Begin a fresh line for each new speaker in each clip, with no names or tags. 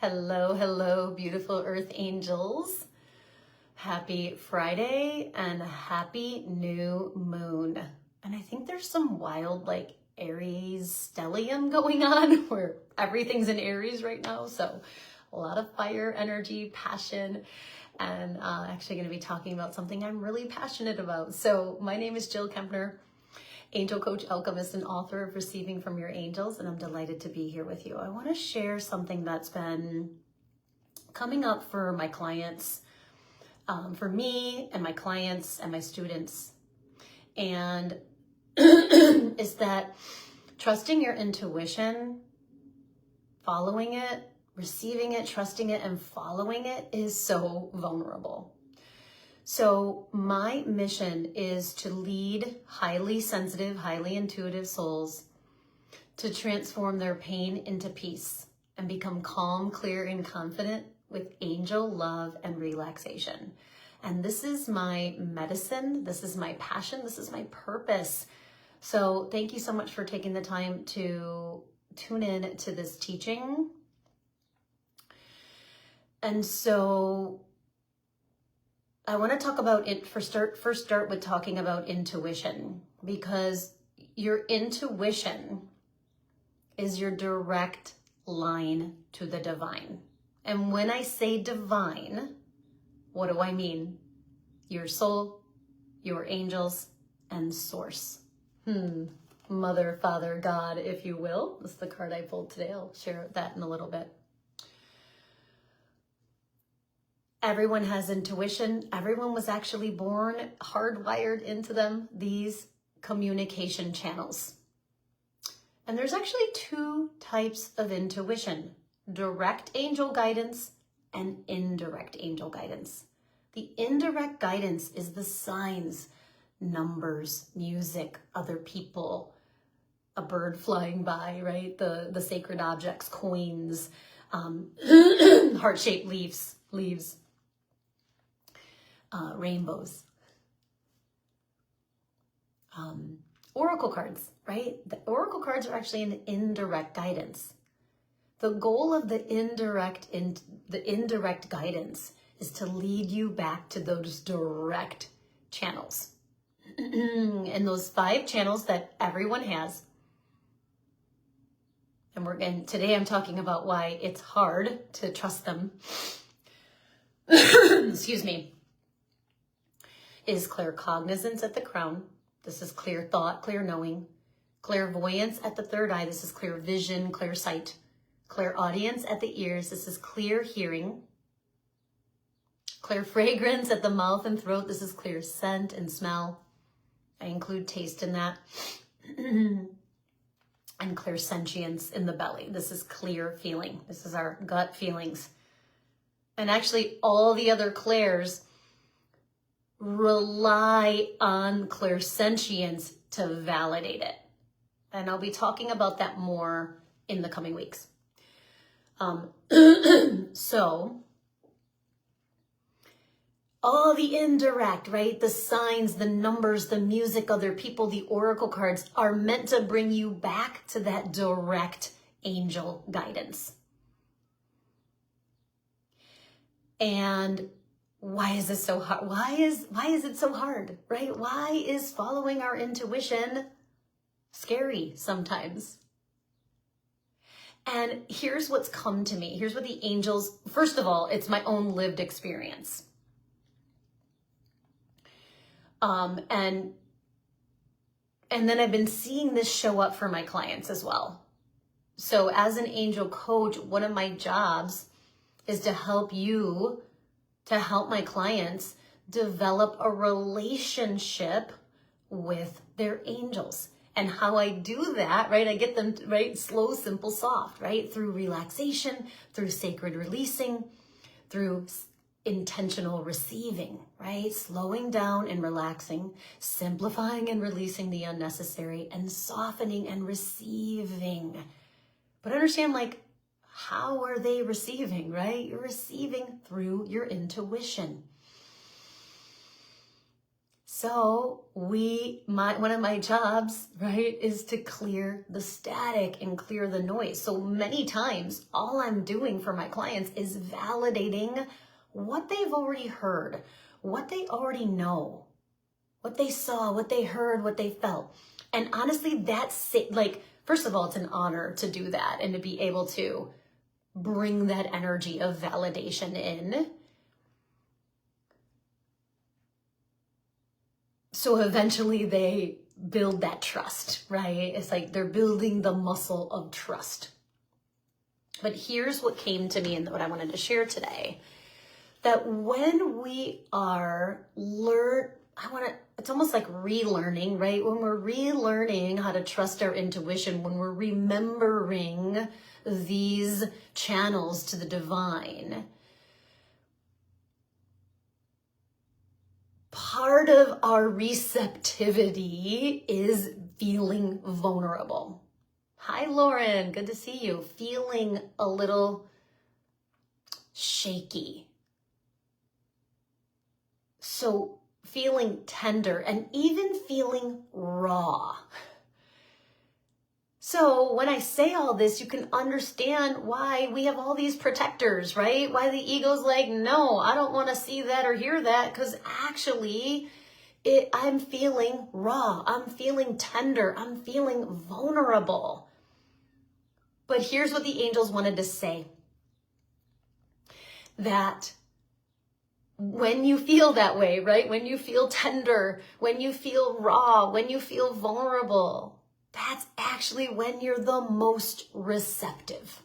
Hello, hello, beautiful earth angels. Happy Friday and happy new moon. And I think there's some wild Aries stellium going on where everything's in Aries right now. So a lot of fire energy, passion, and actually going to be talking about something I'm really passionate about. So my name is Jill Kempner, angel coach, alchemist, and author of Receiving from Your Angels, and I'm delighted to be here with you. I want to share something that's been coming up for my clients, for me and my clients and my students, and is that trusting your intuition, following it, receiving it, trusting it, and following it is so vulnerable. So my mission is to lead highly sensitive, highly intuitive souls to transform their pain into peace and become calm, clear, and confident with angel love and relaxation. And this is my medicine. This is my passion. This is my purpose. So thank you so much for taking the time to tune in to this teaching. And so I want to talk about it first start with talking about intuition, because your intuition is your direct line to the divine. And when I say divine, what do I mean? Your soul, your angels, and source. Mother, Father, God, if you will. This is the card I pulled today. I'll share that in a little bit. Everyone has intuition. Everyone was actually born hardwired into them, these communication channels. And there's actually two types of intuition: direct angel guidance and indirect angel guidance. The indirect guidance is the signs, numbers, music, other people, a bird flying by, right? The sacred objects, coins, heart-shaped leaves, rainbows, oracle cards, right? The oracle cards are actually an indirect guidance. The goal of the indirect guidance is to lead you back to those direct channels. And those 5 channels that everyone has. And today I'm talking about why it's hard to trust them. Excuse me. Is claircognizance at the crown. This is clear thought, clear knowing. Clairvoyance at the third eye. This is clear vision, clear sight. Clairaudience at the ears. This is clear hearing. Clear fragrance at the mouth and throat. This is clear scent and smell. I include taste in that. And clear sentience in the belly. This is clear feeling. This is our gut feelings. And actually all the other clairs rely on clairsentience to validate it. And I'll be talking about that more in the coming weeks. So all the indirect, right? The signs, the numbers, the music, other people, the oracle cards are meant to bring you back to that direct angel guidance. And why is this so hard? Why is it so hard, right? Why is following our intuition scary sometimes? And here's what's come to me. Here's what the angels, first of all, it's my own lived experience. And then I've been seeing this show up for my clients as well. So as an angel coach, one of my jobs is to help my clients develop a relationship with their angels. And how I do that, right? I get them, right? Slow, simple, soft, right? Through relaxation, through sacred releasing, through intentional receiving, right? Slowing down and relaxing, simplifying and releasing the unnecessary, and softening and receiving. But understand, how are they receiving, right? You're receiving through your intuition. So one of my jobs, right, is to clear the static and clear the noise. So many times, all I'm doing for my clients is validating what they've already heard, what they already know, what they saw, what they heard, what they felt. And honestly, that's it. Like, first of all, it's an honor to do that and to be able to bring that energy of validation in. So eventually they build that trust, right? It's like they're building the muscle of trust. But here's what came to me and what I wanted to share today. That when we are it's almost like relearning, right? When we're relearning how to trust our intuition, when we're remembering these channels to the divine, part of our receptivity is feeling vulnerable. Hi, Lauren. Good to see you. Feeling a little shaky. So feeling tender and even feeling raw. So when I say all this, you can understand why we have all these protectors, right? Why the ego's like, no, I don't want to see that or hear that, because actually I'm feeling raw. I'm feeling tender. I'm feeling vulnerable. But here's what the angels wanted to say. That when you feel that way, right? When you feel tender, when you feel raw, when you feel vulnerable, that's actually when you're the most receptive.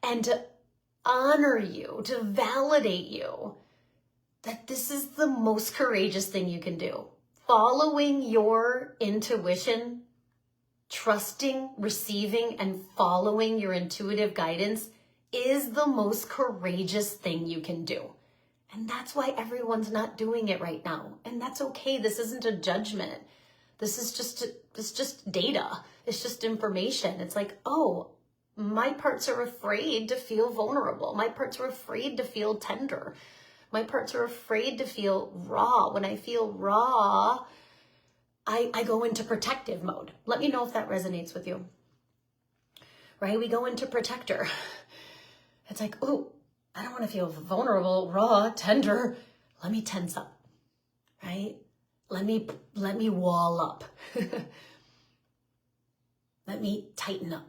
And to honor you, to validate you, that this is the most courageous thing you can do. Following your intuition, trusting, receiving, and following your intuitive guidance is the most courageous thing you can do. And that's why everyone's not doing it right now. And that's okay. This isn't a judgment. This is just data. It's just information. It's like, oh, my parts are afraid to feel vulnerable. My parts are afraid to feel tender. My parts are afraid to feel raw. When I feel raw, I go into protective mode. Let me know if that resonates with you. Right? We go into protector. It's like, oh, I don't want to feel vulnerable, raw, tender. Let me tense up, right? Let me wall up. Let me tighten up.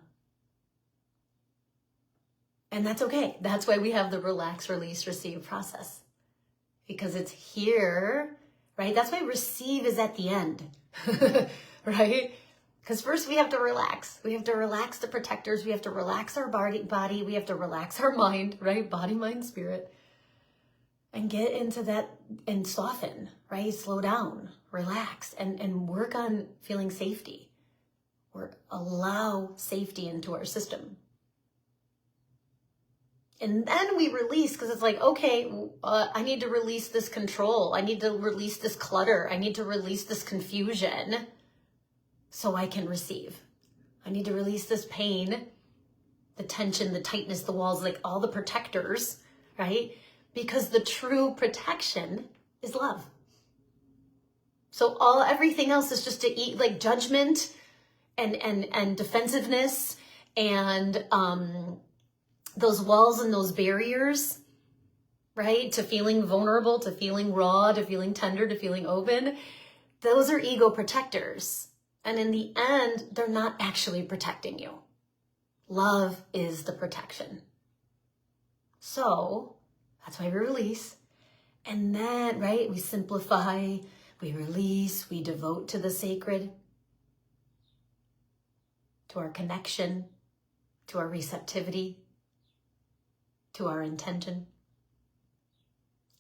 And that's okay. That's why we have the relax, release, receive process. Because it's here, right? That's why receive is at the end, right? Because first we have to relax. We have to relax the protectors. We have to relax our body. We have to relax our mind, right? Body, mind, spirit. And get into that and soften, right? Slow down, relax, and work on feeling safety. Or allow safety into our system. And then we release, because it's like, okay, I need to release this control. I need to release this clutter. I need to release this confusion so I can receive. I need to release this pain, the tension, the tightness, the walls, like all the protectors, right? Because the true protection is love. So everything else is just to eat, like judgment and defensiveness and those walls and those barriers, right? To feeling vulnerable, to feeling raw, to feeling tender, to feeling open. Those are ego protectors. And in the end, they're not actually protecting you. Love is the protection. So that's why we release. And then, right, we simplify, we release, we devote to the sacred, to our connection, to our receptivity, to our intention.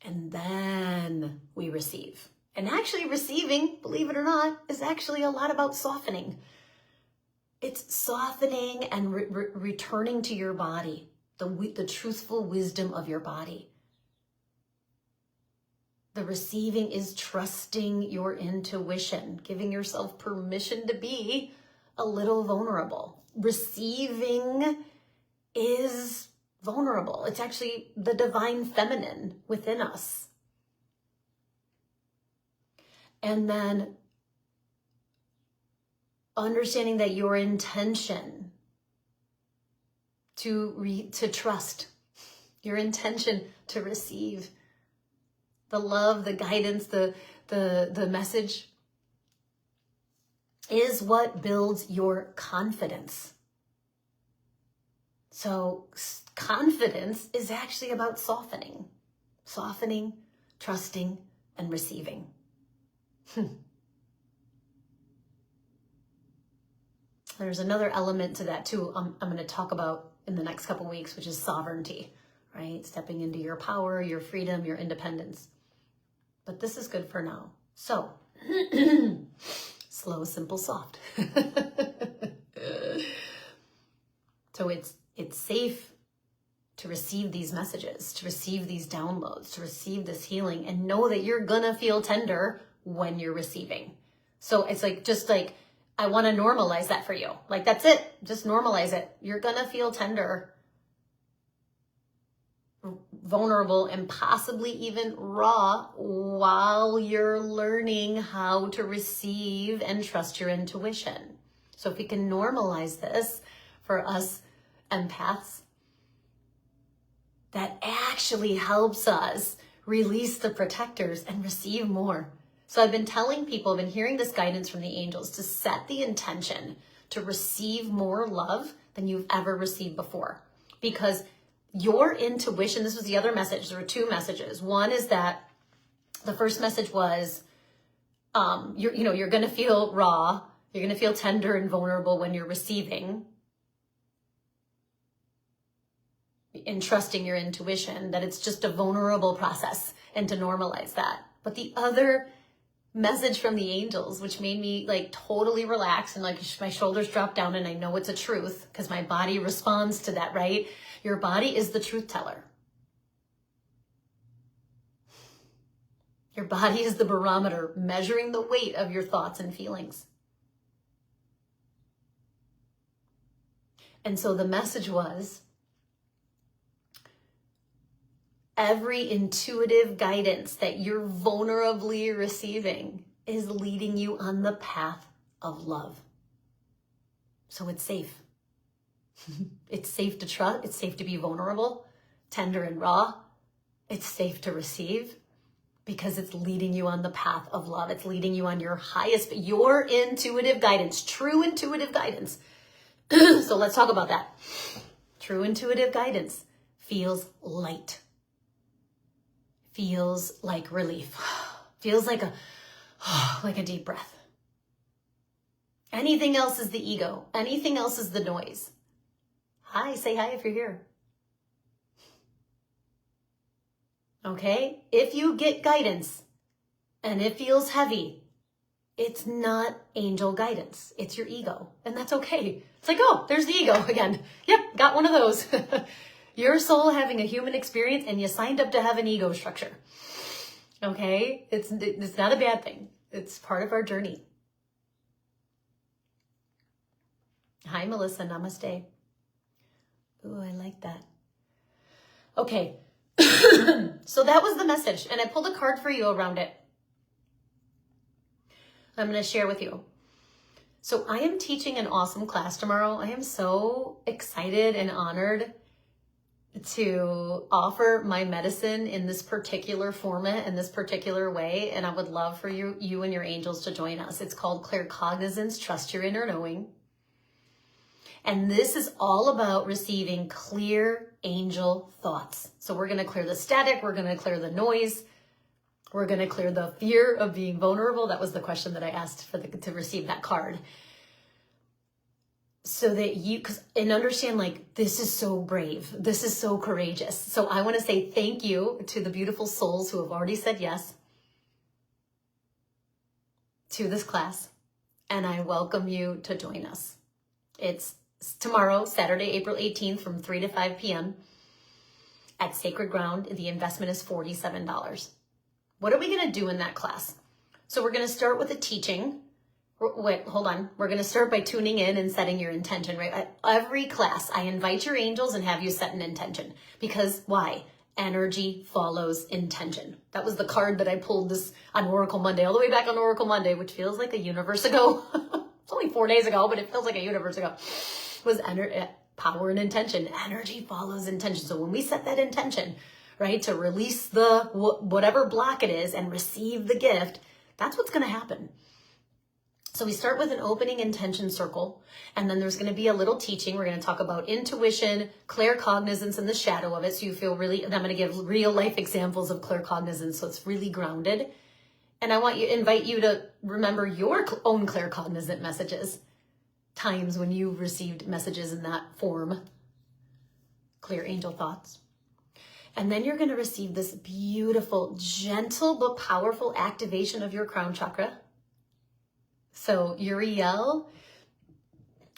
And then we receive. And actually receiving, believe it or not, is actually a lot about softening. It's softening and returning to your body, the truthful wisdom of your body. The receiving is trusting your intuition, giving yourself permission to be a little vulnerable. Receiving is vulnerable. It's actually the divine feminine within us. And then understanding that your intention to trust, your intention to receive the love, the guidance, the message is what builds your confidence. So confidence is actually about softening, trusting, and receiving. There's another element to that too I'm going to talk about in the next couple weeks, which is sovereignty, right? Stepping into your power, your freedom, your independence. But this is good for now. So, slow, simple, soft. So it's safe to receive these messages, to receive these downloads, to receive this healing, and know that you're gonna feel tender when you're receiving. So it's just I want to normalize that for you. That's it. Just normalize it. You're gonna feel tender, vulnerable, and possibly even raw while you're learning how to receive and trust your intuition. So if we can normalize this for us empaths, that actually helps us release the protectors and receive more. So I've been telling people, I've been hearing this guidance from the angels to set the intention to receive more love than you've ever received before. Because your intuition, this was the other message. There were two messages. One is that the first message was, you're going to feel raw. You're going to feel tender and vulnerable when you're receiving and trusting your intuition, that it's just a vulnerable process, and to normalize that. But the other message from the angels, which made me totally relax and my shoulders drop down, and I know it's a truth because my body responds to that, right? Your body is the truth teller. Your body is the barometer measuring the weight of your thoughts and feelings. And so the message was, every intuitive guidance that you're vulnerably receiving is leading you on the path of love. So it's safe. It's safe to trust. It's safe to be vulnerable, tender and raw. It's safe to receive because it's leading you on the path of love. It's leading you on your intuitive guidance, true intuitive guidance. So let's talk about that. True intuitive guidance feels light. Feels like relief. Feels like a deep breath. Anything else is the ego. Anything else is the noise. Hi, say hi if you're here. Okay? If you get guidance and it feels heavy, it's not angel guidance. It's your ego. And that's okay. It's oh, there's the ego again. Yep, got one of those. Your soul having a human experience, and you signed up to have an ego structure. Okay? It's not a bad thing. It's part of our journey. Hi, Melissa. Namaste. Ooh, I like that. Okay. So that was the message, and I pulled a card for you around it. I'm going to share with you. So I am teaching an awesome class tomorrow. I am so excited and honored to offer my medicine in this particular format, in this particular way. And I would love for you and your angels to join us. It's called Claircognizance, Trust Your Inner Knowing. And this is all about receiving clear angel thoughts. So we're going to clear the static. We're going to clear the noise. We're going to clear the fear of being vulnerable. That was the question that I asked to receive that card. So that and understand, this is so brave. This is so courageous. So I want to say thank you to the beautiful souls who have already said yes to this class. And I welcome you to join us. It's tomorrow, Saturday, April 18th from 3 to 5 p.m. at Sacred Ground. The investment is $47. What are we going to do in that class? So we're going to start with a teaching. Wait, hold on. We're going to start by tuning in and setting your intention, right? At every class, I invite your angels and have you set an intention. Because why? Energy follows intention. That was the card that I pulled this on Oracle Monday, all the way back on Oracle Monday, which feels like a universe ago. It's only 4 days ago, but it feels like a universe ago. Was power and intention. Energy follows intention. So when we set that intention, right, to release the whatever block it is and receive the gift, that's what's going to happen. So we start with an opening intention circle, and then there's going to be a little teaching. We're going to talk about intuition, claircognizance, and the shadow of it. So you feel really, and I'm going to give real life examples of claircognizance, so it's really grounded. And I want to invite you to remember your own claircognizant messages, times when you received messages in that form, clear angel thoughts. And then you're going to receive this beautiful, gentle, but powerful activation of your crown chakra. So Uriel,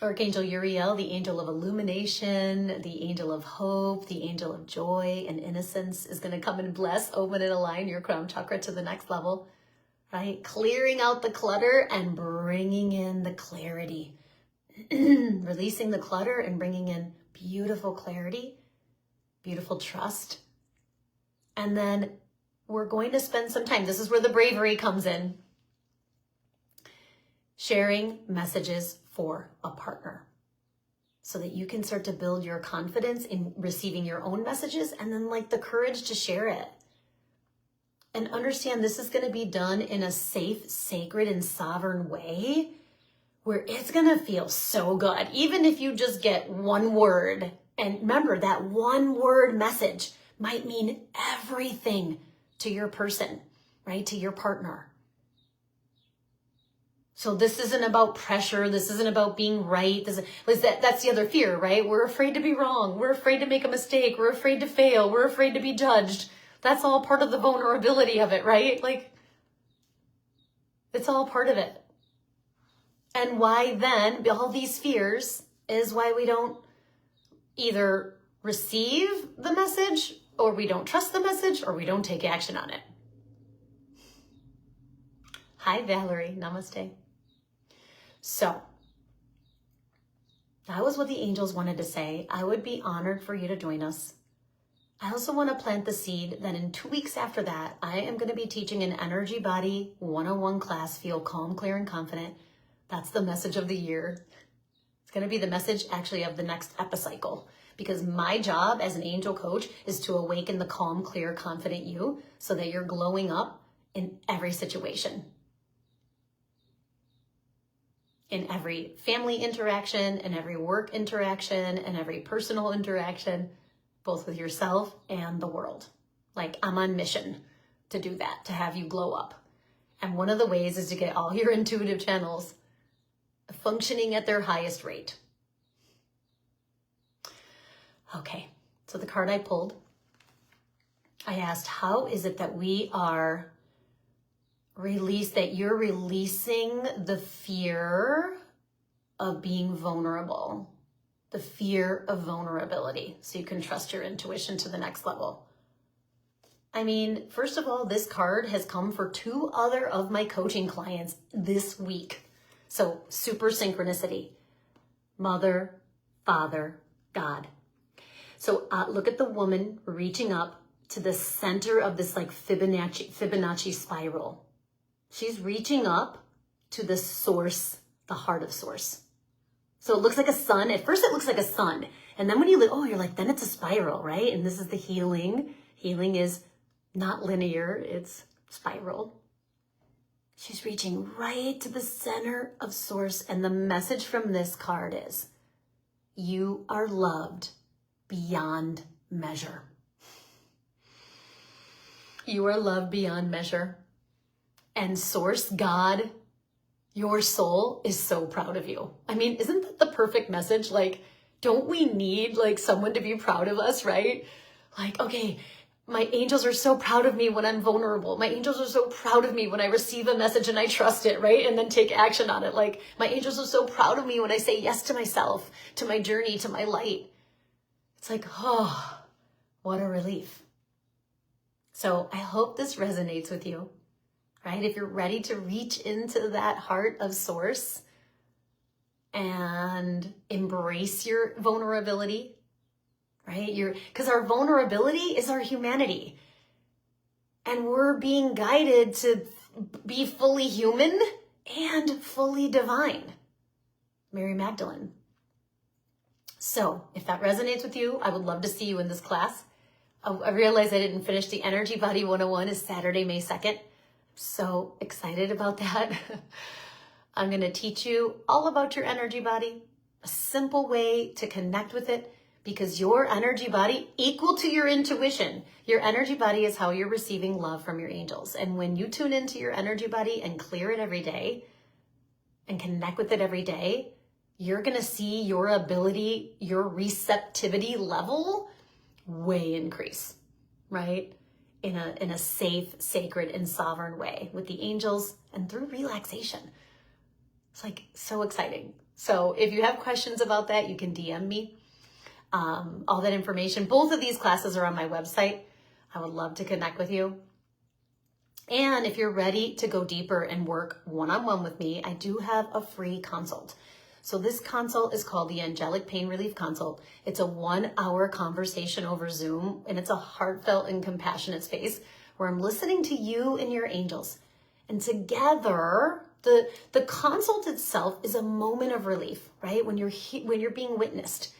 Archangel Uriel, the angel of illumination, the angel of hope, the angel of joy and innocence, is going to come and bless, open and align your crown chakra to the next level, right? Clearing out the clutter and bringing in the clarity. Releasing the clutter and bringing in beautiful clarity, beautiful trust. And then we're going to spend some time, this is where the bravery comes in, sharing messages for a partner so that you can start to build your confidence in receiving your own messages and then like the courage to share it. And understand this is going to be done in a safe, sacred, and sovereign way where it's going to feel so good. Even if you just get one word, and remember that one word message might mean everything to your person, right? To your partner. So this isn't about pressure. This isn't about being right. That's the other fear, right? We're afraid to be wrong. We're afraid to make a mistake. We're afraid to fail. We're afraid to be judged. That's all part of the vulnerability of it, right? Like, it's all part of it. And why then, all these fears is why we don't either receive the message, or we don't trust the message, or we don't take action on it. Hi, Valerie. Namaste. So, that was what the angels wanted to say. I would be honored for you to join us. I also want to plant the seed that in 2 weeks after that, I am going to be teaching an Energy Body 101 class, Feel Calm, Clear, and Confident. That's the message of the year. It's going to be the message actually of the next epicycle, because my job as an angel coach is to awaken the calm, clear, confident you so that you're glowing up in every situation. In every family interaction, in every work interaction, in every personal interaction, both with yourself and the world. Like, I'm on mission to do that, to have you glow up. And one of the ways is to get all your intuitive channels functioning at their highest rate. Okay, so the card I pulled, I asked, how is it that we are that you're releasing the fear of being vulnerable, the fear of vulnerability, so you can trust your intuition to the next level. I mean, first of all, this card has come for 2 other of my coaching clients this week. So super synchronicity. Mother, Father, God. So look at the woman reaching up to the center of this like Fibonacci spiral. She's reaching up to the source, the heart of source. So it looks like a sun. At first it looks like a sun. And then when you look, you're like, then it's a spiral, right? And this is the healing. Healing is not linear, it's spiral. She's reaching right to the center of source. And the message from this card is, you are loved beyond measure. You are loved beyond measure. And source, God, your soul is so proud of you. I mean, isn't that the perfect message? Like, don't we need like someone to be proud of us, right? Like, okay, my angels are so proud of me when I'm vulnerable. My angels are so proud of me when I receive a message and I trust it, right? And then take action on it. Like, my angels are so proud of me when I say yes to myself, to my journey, to my light. It's like, oh, what a relief. So I hope this resonates with you, right? If you're ready to reach into that heart of source and embrace your vulnerability, right? Because our vulnerability is our humanity. And we're being guided to be fully human and fully divine. Mary Magdalene. So if that resonates with you, I would love to see you in this class. I realized I didn't finish the Energy Body 101 is Saturday, May 2nd. So excited about that. I'm going to teach you all about your energy body, a simple way to connect with it, because your energy body equal to your intuition. Your energy body is how you're receiving love from your angels. And when you tune into your energy body and clear it every day and connect with it every day, you're going to see your ability, your receptivity level way increase, right? In a safe, sacred, and sovereign way with the angels and through relaxation. It's like so exciting. So if you have questions about that, you can DM me. All that information, both of these classes are on my website. I would love to connect with you. And if you're ready to go deeper and work one-on-one with me, I do have a free consult. So this consult is called the Angelic Pain Relief Consult. It's a 1-hour conversation over Zoom, and it's a heartfelt and compassionate space where I'm listening to you and your angels. And together, the consult itself is a moment of relief, right? When you're being witnessed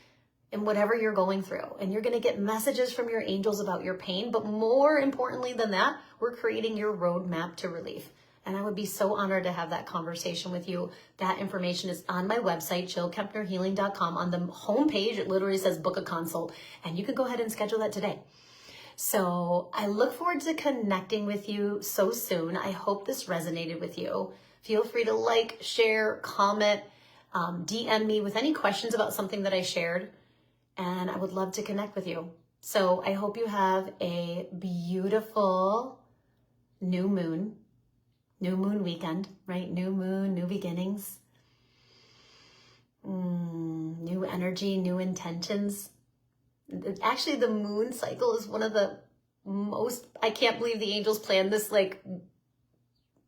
in whatever you're going through, and you're going to get messages from your angels about your pain. But more importantly than that, we're creating your roadmap to relief. And I would be so honored to have that conversation with you. That information is on my website, jillkempnerhealing.com. On the homepage, it literally says book a consult, and you can go ahead and schedule that today. So I look forward to connecting with you so soon. I hope this resonated with you. Feel free to like, share, comment, DM me with any questions about something that I shared, and I would love to connect with you. So I hope you have a beautiful new moon weekend, right? New moon, new beginnings, new energy, new intentions. Actually, the moon cycle is one of the most, I can't believe the angels planned this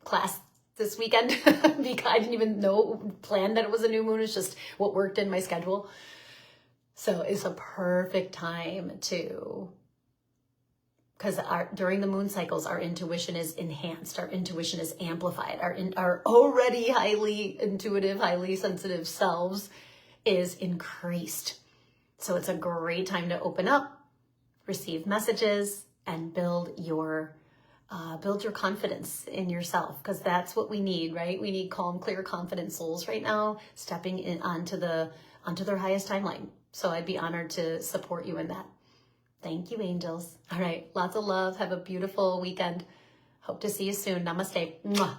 class this weekend because I didn't even plan that it was a new moon. It's just what worked in my schedule. So it's a perfect time because during the moon cycles, our intuition is enhanced, our intuition is amplified, our already highly intuitive, highly sensitive selves is increased. So it's a great time to open up, receive messages, and build your confidence in yourself, because that's what we need, right? We need calm, clear, confident souls right now, stepping in onto their highest timeline. So I'd be honored to support you in that. Thank you, angels. All right, lots of love. Have a beautiful weekend. Hope to see you soon. Namaste. Mwah.